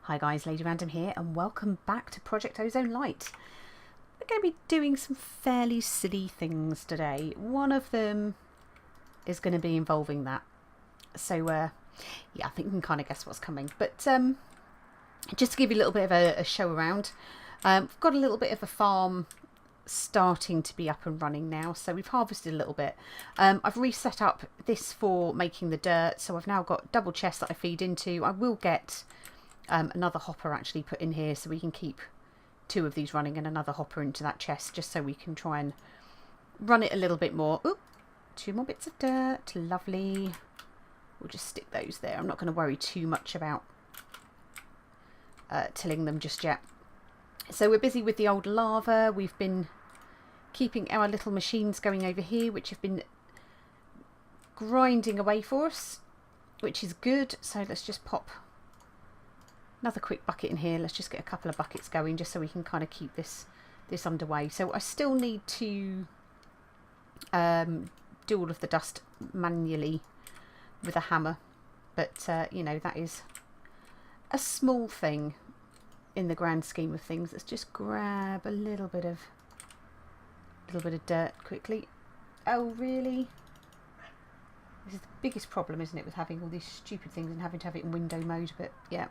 Hi guys, Lady Random here and welcome back to Project Ozone Lite. We're going to be doing some fairly silly things today. One of them is going to be involving that. So yeah, I think you can kind of guess what's coming. But just to give you a little bit of a show around, we've got a little bit of a farm starting to be up and running now. So we've harvested a little bit. I've reset up this for making the dirt. So I've now got double chests that I feed into. I will get another hopper actually put in here so we can keep two of these running and another hopper into that chest just so we can try and run it a little bit more. Ooh, two more bits of dirt. Lovely. We'll just stick those there. I'm not going to worry too much about tilling them just yet. So we're busy with the old lava. We've been keeping our little machines going over here, which have been grinding away for us, which is good. So let's just pop another quick bucket in here. Let's just get a couple of buckets going just so we can kind of keep this underway. So I still need to do all of the dust manually with a hammer, but you know, that is a small thing in the grand scheme of things. Let's just grab a little bit of dirt quickly. Oh really? This is the biggest problem, isn't it, with having all these stupid things and having to have it in window mode, but yeah.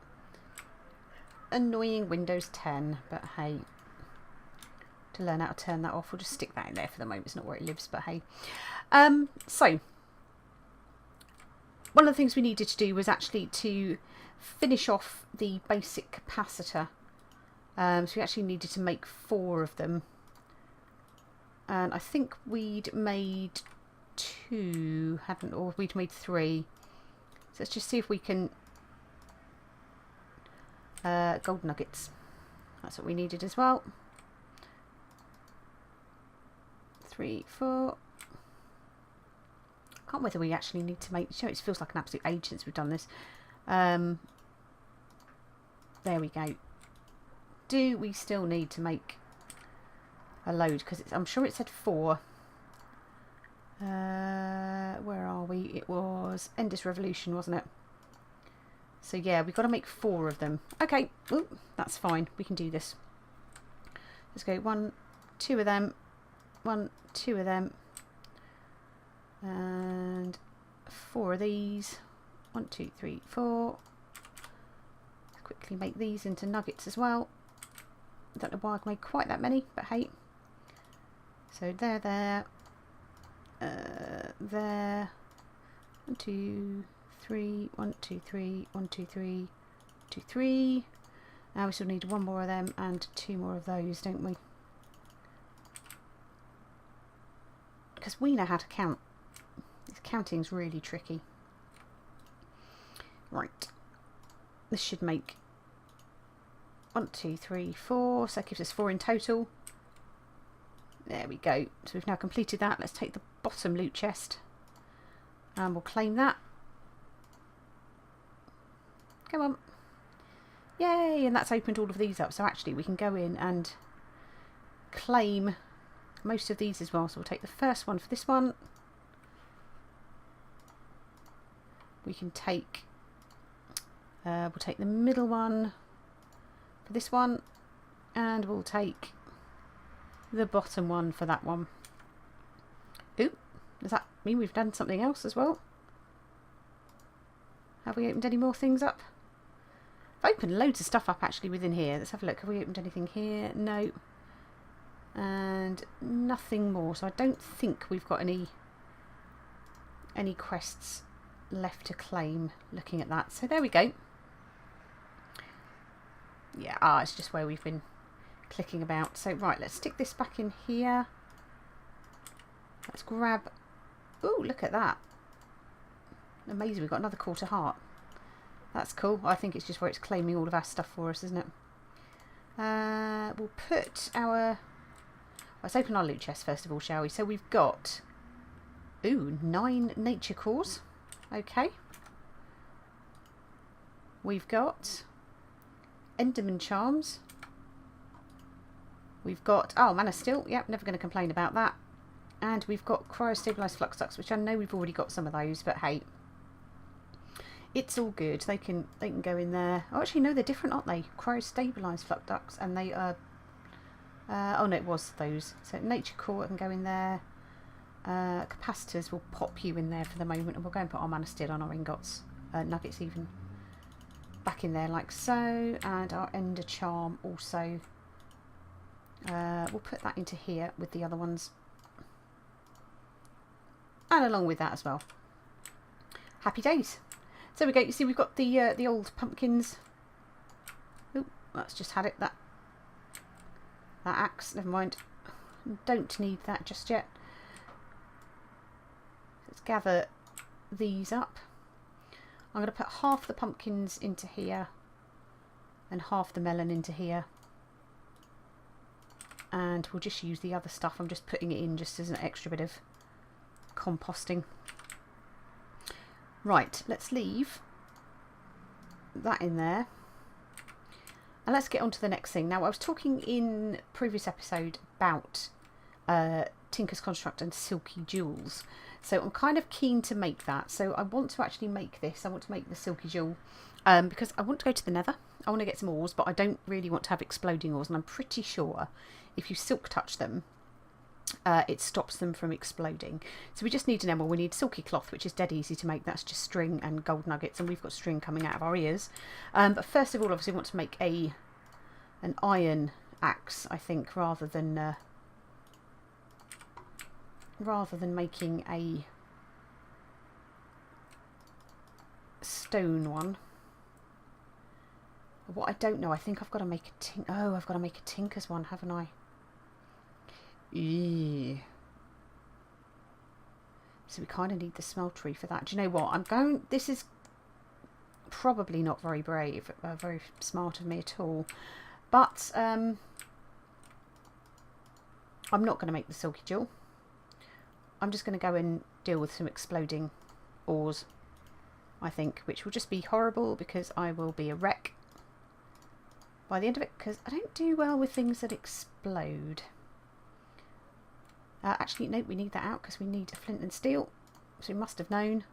Annoying Windows 10, but hey, to learn how to turn that off, we'll just stick that in there for the moment. It's not where it lives, but hey. So one of the things we needed to do was actually to finish off the basic capacitor. So we actually needed to make 4 of them, and I think we'd made 2, hadn't, or we'd made 3. So let's just see if we can. Gold nuggets. That's what we needed as well. 3, 4. Can't whether we actually need to make. You know, it feels like an absolute age since we've done this. There we go. Do we still need to make a load? Because I'm sure it said 4. Where are we? It was Endless Revolution, wasn't it? So yeah, we've got to make 4 of them. Okay, ooh, that's fine. We can do this. Let's go 1, 2 of them, 1, 2 of them, and 4 of these. 1, 2, 3, 4. Let's quickly make these into nuggets as well. I don't know why I've made quite that many, but hey. So there, there. 1, 2, 3, 1, 2, 3, 1, 2, 3, 2, 3. Now we still need 1 more of them and 2 more of those, don't we? Because we know how to count. This counting's really tricky. Right. This should make 1, 2, 3, 4. So that gives us 4 in total. There we go. So we've now completed that. Let's take the bottom loot chest and we'll claim that. Come on. Yay! And that's opened all of these up. So actually we can go in and claim most of these as well. So we'll take the first one for this one. We can take, we'll take the middle one for this one. And we'll take the bottom one for that one. Ooh, does that mean we've done something else as well? Have we opened any more things up? I've opened loads of stuff up actually within here. Let's have a look. Have we opened anything here? No. And nothing more. So I don't think we've got any quests left to claim looking at that. So there we go. Yeah, it's just where we've been clicking about. So right, let's stick this back in here. Let's grab. Ooh, look at that. Amazing, we've got another quarter heart. That's cool. I think it's just where it's claiming all of our stuff for us, isn't it? We'll put our... Let's open our loot chest first of all, shall we? So we've got... Ooh, 9 nature cores. Okay. We've got... Enderman charms. We've got... Oh, mana steel. Yep, never going to complain about that. And we've got cryostabilized flux ducts, which I know we've already got some of those, but hey... it's all good. They can go in there. Oh, actually, no, they're different, aren't they? Cryo-stabilised flux ducts, and they are... oh, no, it was those. So nature core can go in there. Capacitors will pop you in there for the moment, and we'll go and put our mana steel on our ingots. Nuggets even. Back in there like so. And our ender charm also. We'll put that into here with the other ones. And along with that as well. Happy days. So we go. You see, we've got the old pumpkins. Oh, that's just had it. That axe. Never mind. Don't need that just yet. Let's gather these up. I'm going to put half the pumpkins into here and half the melon into here. And we'll just use the other stuff. I'm just putting it in just as an extra bit of composting. Right, let's leave that in there. And let's get on to the next thing. Now, I was talking in previous episode about Tinker's Construct and Silky Jewels. So I'm kind of keen to make that. So I want to actually make this. I want to make the Silky Jewel because I want to go to the Nether. I want to get some ores, but I don't really want to have exploding ores. And I'm pretty sure if you silk touch them, it stops them from exploding. So we just need an emerald. We need silky cloth, which is dead easy to make. That's just string and gold nuggets, and we've got string coming out of our ears. But first of all, obviously, we want to make an iron axe, I think, rather than making a stone one. What I don't know, I think I've got to make a I've got to make a tinker's one, haven't I? Yeah. So we kind of need the smeltery for that. Do you know what? This is probably not very brave, very smart of me at all. But I'm not going to make the silky jewel. I'm just going to go and deal with some exploding ores, I think, which will just be horrible because I will be a wreck by the end of it, because I don't do well with things that explode. Actually, no, we need that out because we need a flint and steel. So we must have known.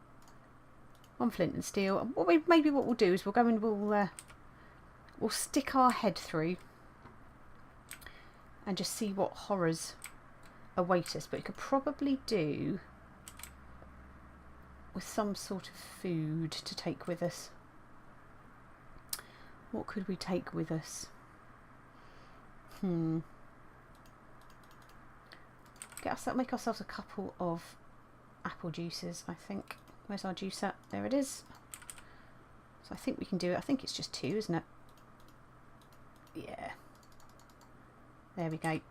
One flint and steel. And maybe what we'll do is we'll go and we'll stick our head through and just see what horrors await us. But we could probably do with some sort of food to take with us. What could we take with us? Make ourselves a couple of apple juices, I think. Where's our juicer? There it is. So I think we can do it. I think it's just 2, isn't it? Yeah. There we go.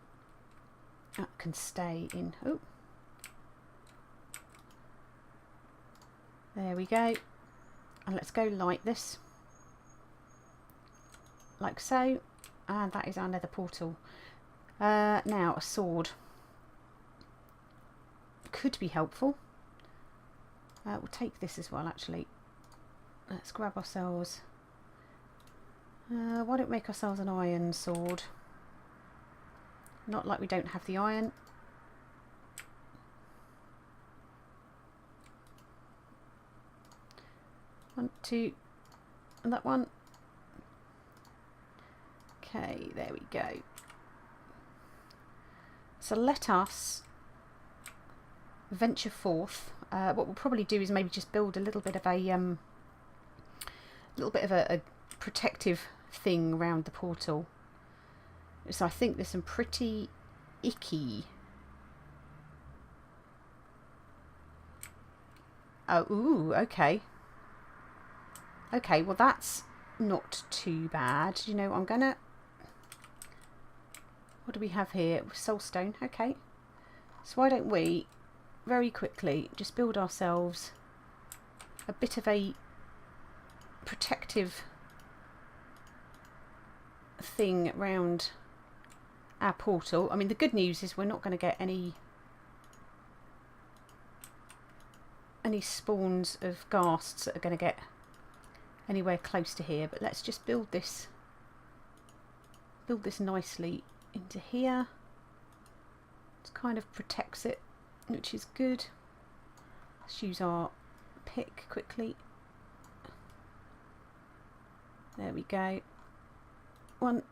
That can stay in. Oh. There we go. And let's go light this. Like so. And that is our nether portal. Now, a sword could be helpful. We'll take this as well, actually. Let's grab ourselves... why don't we make ourselves an iron sword? Not like we don't have the iron. One, two, and that one. Okay, there we go. So let us venture forth. What we'll probably do is maybe just build a little bit of a protective thing around the portal. So I think there's some pretty icky. Oh, ooh, okay. Okay, well that's not too bad. You know, I'm gonna... What do we have here? Soulstone, okay. So why don't we very quickly just build ourselves a bit of a protective thing around our portal. I mean, the good news is we're not going to get any spawns of ghasts that are going to get anywhere close to here, but let's just build this nicely into here. It kind of protects it, which is good. Let's use our pick quickly. There we go. 1,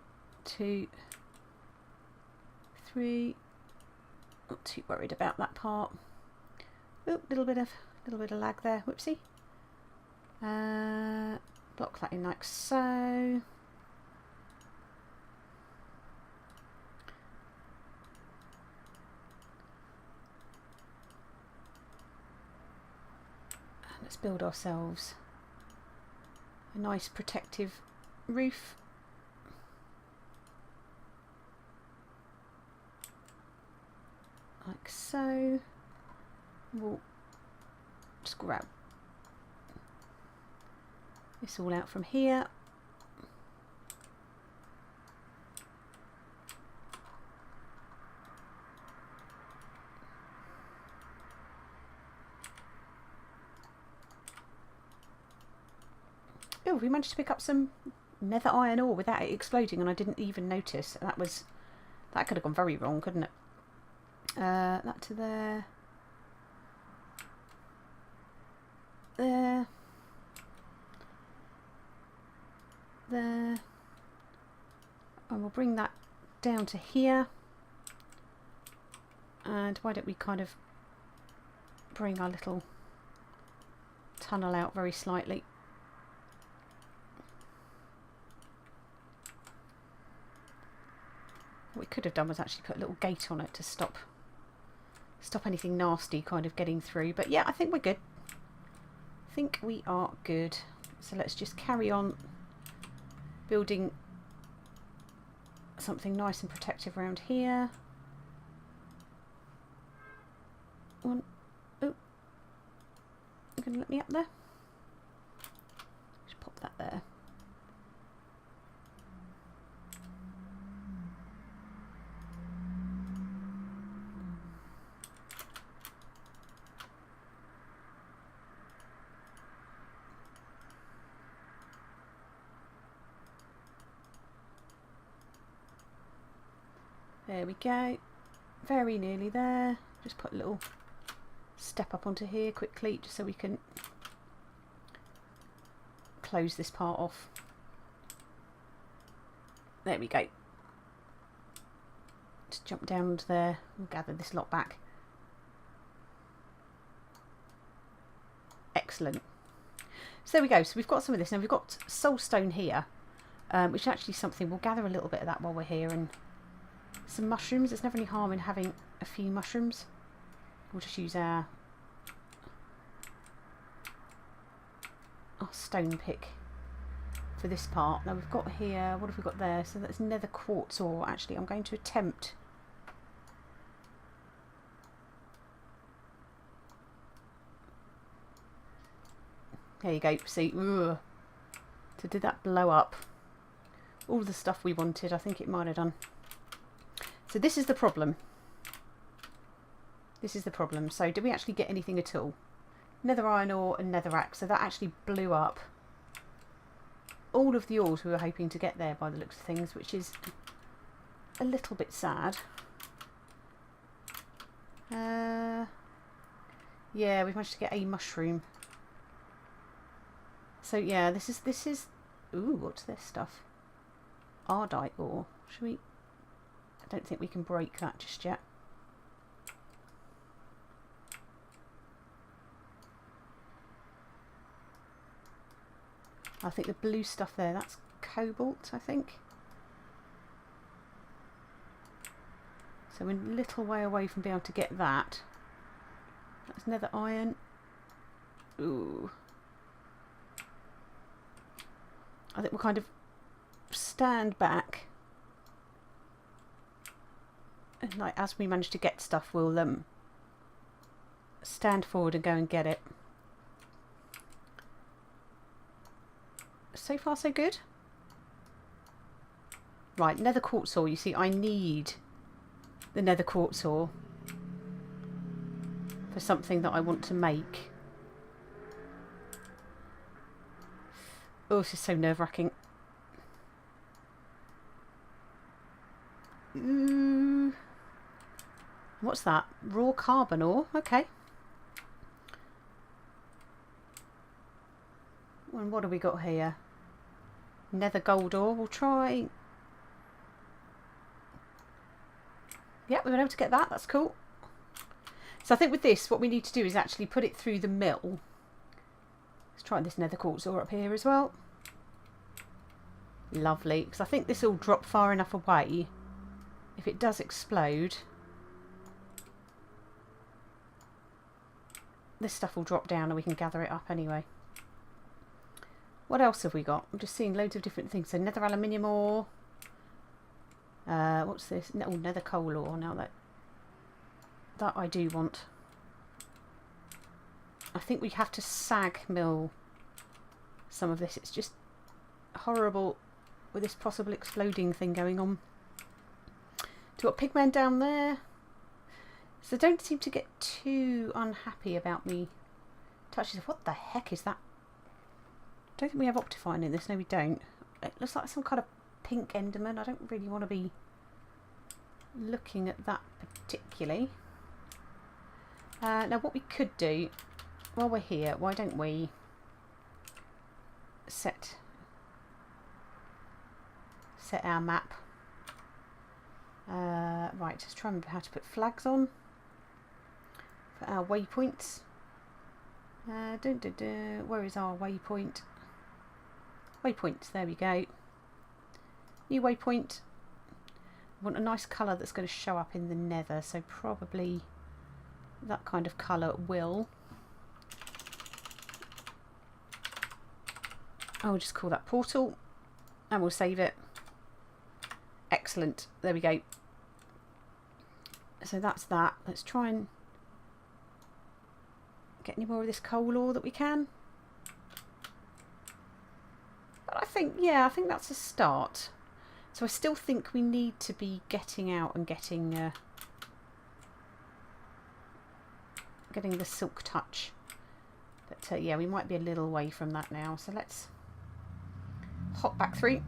2, 3. Not too worried about that part. Oh, little bit of lag there. Whoopsie. Block that in like so. And let's build ourselves a nice protective roof. Like so. We'll just grab this all out from here. Oh, we managed to pick up some nether iron ore without it exploding, and I didn't even notice. That could have gone very wrong, couldn't it? That to there. There. There. And we'll bring that down to here. And why don't we kind of bring our little tunnel out very slightly. What we could have done was actually put a little gate on it to stop anything nasty kind of getting through. But yeah, I think we're good. I think we are good. So let's just carry on building something nice and protective around here. One. Oh, you're going to let me up there? Just pop that there. There we go. Very nearly there. Just put a little step up onto here quickly just so we can close this part off. There we go. Just jump down to there and gather this lot back. Excellent. So there we go. So we've got some of this. Now we've got soulstone here, which is actually something. We'll gather a little bit of that while we're here, and some mushrooms. There's never any harm in having a few mushrooms. We'll just use our stone pick for this part. Now we've got here, what have we got there? So that's nether quartz ore. Actually, I'm going to attempt there you go. See, ugh. So did that blow up all the stuff we wanted? I think it might have done. So this is the problem. This is the problem. So did we actually get anything at all? Nether iron ore and netherrack. So that actually blew up all of the ores we were hoping to get there by the looks of things, which is a little bit sad. Yeah, we've managed to get a mushroom. So yeah, this is ooh, what's this stuff? Ardite ore. Should we? I don't think we can break that just yet. I think the blue stuff there, that's cobalt, I think. So we're a little way away from being able to get that. That's nether iron. Ooh. I think we'll kind of stand back. And like as we manage to get stuff, we'll stand forward and go and get it. So far so good. Right, nether quartz ore. You see, I need the nether quartz ore for something that I want to make. Oh, this is so nerve-wracking. What's that? Raw carbon ore? Okay. And what have we got here? Nether gold ore. We'll try. Yep, we've been able to get that. That's cool. So I think with this, what we need to do is actually put it through the mill. Let's try this nether quartz ore up here as well. Lovely, because I think this will drop far enough away. If it does explode, this stuff will drop down and we can gather it up anyway. What else have we got? I'm just seeing loads of different things. So nether aluminium ore. What's this? Oh, nether coal ore. Now that I do want. I think we have to sag mill some of this. It's just horrible with this possible exploding thing going on. Do you got pigmen down there? So they don't seem to get too unhappy about me touching. What the heck is that? I don't think we have Optifine in this. No, we don't. It looks like some kind of pink enderman. I don't really want to be looking at that particularly. Now what we could do while we're here, why don't we set our map. Right, just try and remember how to put flags on for our waypoints. Where is our waypoint? Waypoints, there we go. New waypoint. I want a nice colour that's going to show up in the nether, so probably that kind of colour will. I'll just call that portal and we'll save it. Excellent, there we go. So that's that. Let's try and get any more of this coal ore that we can. But I think, yeah, I think that's a start. So I still think we need to be getting out and getting the silk touch. But yeah, we might be a little way from that now. So let's hop back through.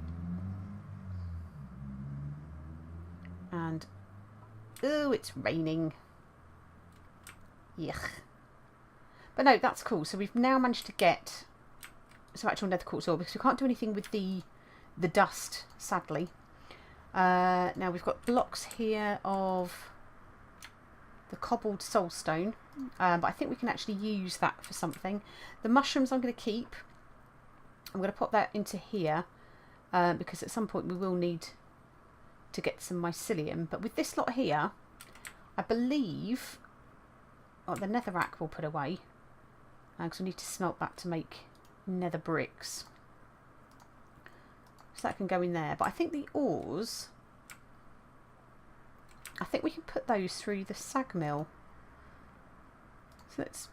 And ooh, it's raining. Yuck. But no, that's cool. So we've now managed to get some actual nether quartz ore because we can't do anything with the dust, sadly. Now we've got blocks here of the cobbled soulstone, but I think we can actually use that for something. The mushrooms I'm going to keep. I'm going to pop that into here because at some point we will need to get some mycelium. But with this lot here, I believe the netherrack we'll put away because we need to smelt that to make nether bricks. So that can go in there. But I think the ores, I think we can put those through the sag mill. So let's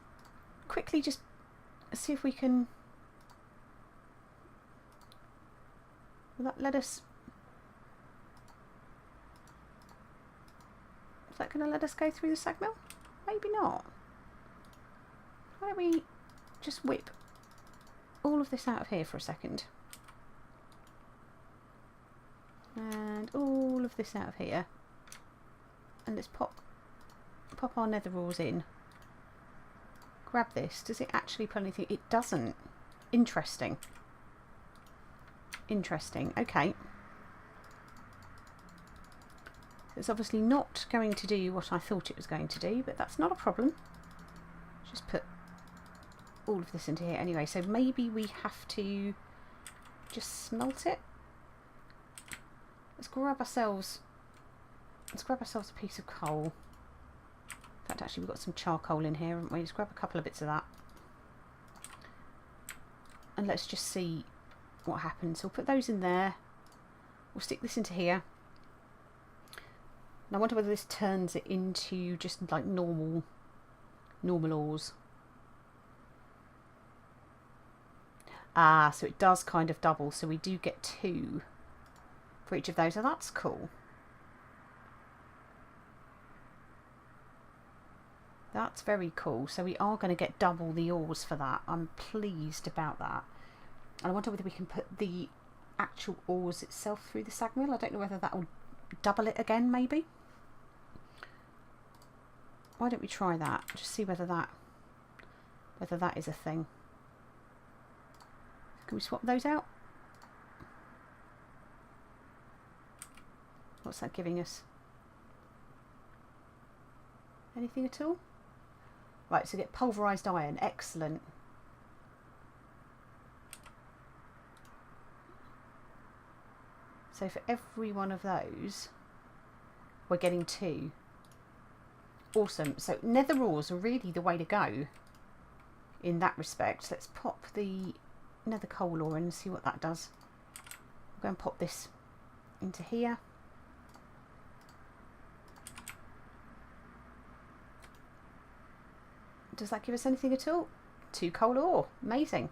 quickly just see if we can. Will that let us? Is that going to let us go through the sag mill? Maybe not. Why don't we just whip all of this out of here for a second? And all of this out of here. And let's pop our nether ores in. Grab this. Does it actually put anything? It doesn't. Interesting. Interesting. Okay. It's obviously not going to do what I thought it was going to do, but that's not a problem. Just put all of this into here anyway. So maybe we have to just smelt it. Let's grab ourselves a piece of coal. In fact, actually, we've got some charcoal in here, haven't we? Let's grab a couple of bits of that. And let's just see what happens. So we'll put those in there. We'll stick this into here. And I wonder whether this turns it into just like normal ores. Ah, so it does kind of double. So we do get 2 for each of those. So that's cool. That's very cool. So we are going to get double the ores for that. I'm pleased about that. And I wonder whether we can put the actual ores itself through the sag mill. I don't know whether that will double it again, maybe. Why don't we try that? Just see whether that is a thing. Can we swap those out? What's that giving us? Anything at all? Right, so get pulverised iron. Excellent. So for every one of those, we're getting 2. Awesome. So nether ores are really the way to go in that respect. Let's pop the nether coal ore in and see what that does. We'll go and pop this into here. Does that give us anything at all? 2 coal ore. Amazing.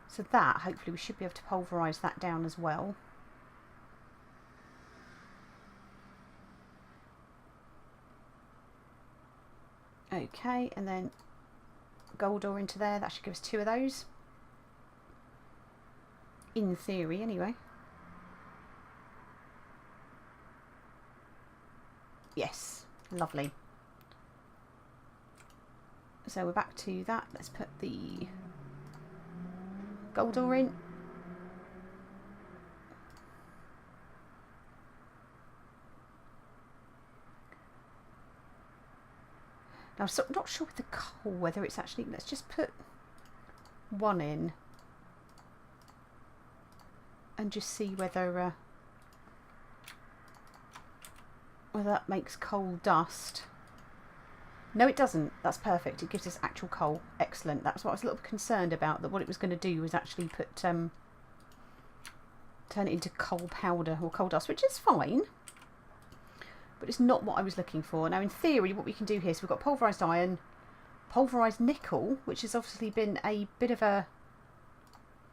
So that, hopefully we should be able to pulverise that down as well. Okay, and then gold ore into there. That should give us 2 of those. In theory, anyway. Yes, lovely. So we're back to that. Let's put the gold ore in. Now I'm not sure with the coal whether it's actually, let's just put 1 in and just see whether that makes coal dust. No, it doesn't. That's perfect. It gives us actual coal. Excellent. That's what I was a little bit concerned about, that what it was going to do was actually put turn it into coal powder or coal dust, which is fine, but it's not what I was looking for. Now in theory what we can do here is we've got pulverised iron, pulverised nickel, which has obviously been a bit of a,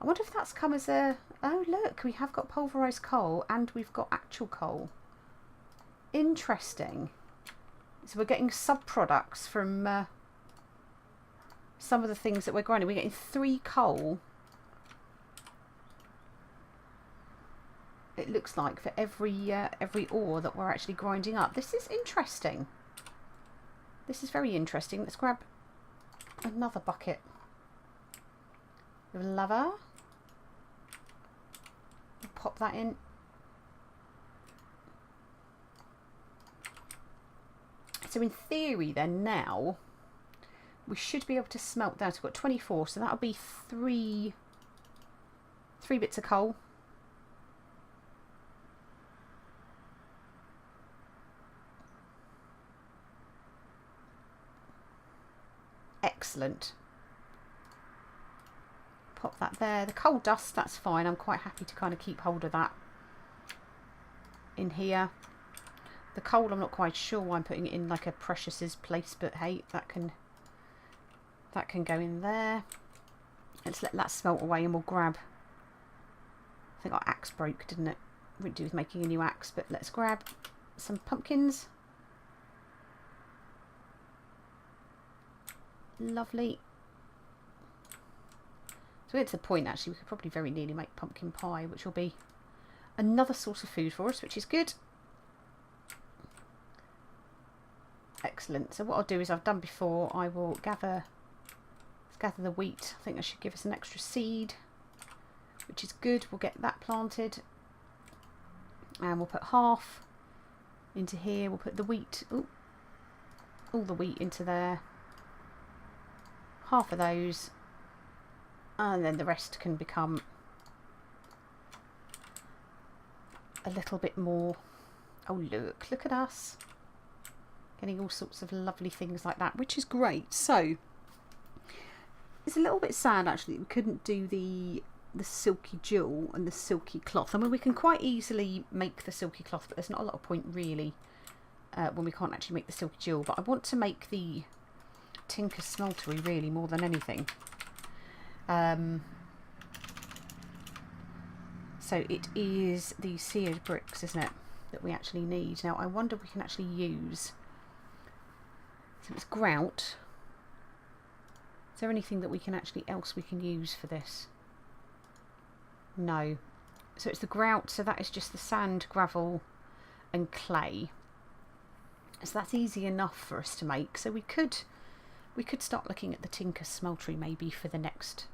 I wonder if that's come as a, oh look, we have got pulverised coal and we've got actual coal. Interesting. So we're getting sub-products from some of the things that we're grinding. We're getting 3 coal, it looks like, for every ore that we're actually grinding up. This is interesting. This is very interesting. Let's grab another bucket of lava. We'll pop that in. So in theory then now we should be able to smelt that. We've got 24, so that'll be 3 bits of coal. Excellent. Pop that there. The coal dust, that's fine. I'm quite happy to kind of keep hold of that in here. The coal, I'm not quite sure why I'm putting it in like a precious's place, but hey, that can go in there. Let's let that smelt away and we'll grab, I think our axe broke, didn't it? Wouldn't do with making a new axe, but let's grab some pumpkins. Lovely. So it's the point actually, we could probably very nearly make pumpkin pie, which will be another source of food for us, which is good. Excellent. So what I'll do is, I've done before, I will gather the wheat. I think that should give us an extra seed, which is good. We'll get that planted and we'll put half into here. We'll put the wheat, ooh, all the wheat into there, half of those, and then the rest can become a little bit more. Oh look at us getting all sorts of lovely things like that, which is great. So it's a little bit sad actually that we couldn't do the silky jewel and the silky cloth. I mean, we can quite easily make the silky cloth, but there's not a lot of point really when we can't actually make the silky jewel. But I want to make the tinker smeltery really more than anything. So it is the seared bricks, isn't it, that we actually need. Now I wonder if we can actually use, so it's grout. Is there anything that we can actually else we can use for this? No. So it's the grout, so that is just the sand, gravel and clay. So that's easy enough for us to make. So we could start looking at the tinker smeltery maybe for the next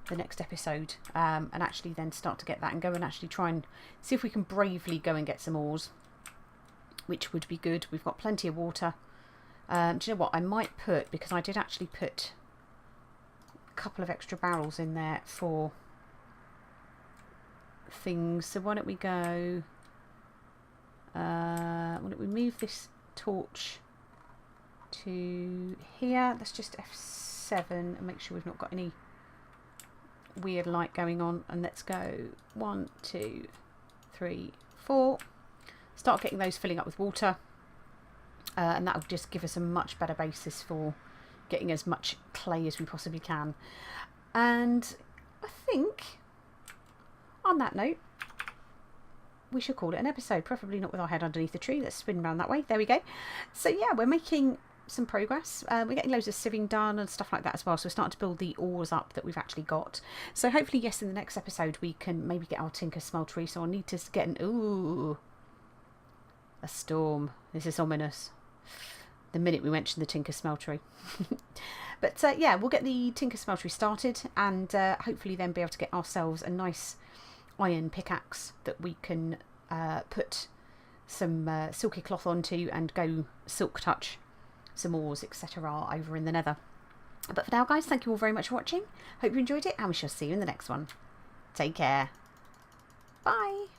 the next episode, and actually then start to get that and go and actually try and see if we can bravely go and get some ores, which would be good. We've got plenty of water. Do you know what I might put, because I did actually put a couple of extra barrels in there for things, so why don't we go, why don't we move this torch to here. Let's just F7 and make sure we've not got any weird light going on, and let's go 1, 2, 3, 4. Start getting those filling up with water, and that will just give us a much better basis for getting as much clay as we possibly can. And I think on that note we should call it an episode, preferably not with our head underneath the tree. Let's spin around that way. There we go. So yeah, we're making some progress. We're getting loads of sieving done and stuff like that as well, so we're starting to build the ores up that we've actually got. So hopefully, yes, in the next episode we can maybe get our tinker smeltery. So I'll need to get an a storm. This is ominous the minute we mention the tinker smeltery. But yeah, we'll get the tinker smeltery started, and hopefully then be able to get ourselves a nice iron pickaxe that we can put some silky cloth onto and go silk touch some ores, etc. over in the Nether. But for now, guys, thank you all very much for watching. Hope you enjoyed it, and we shall see you in the next one. Take care. Bye.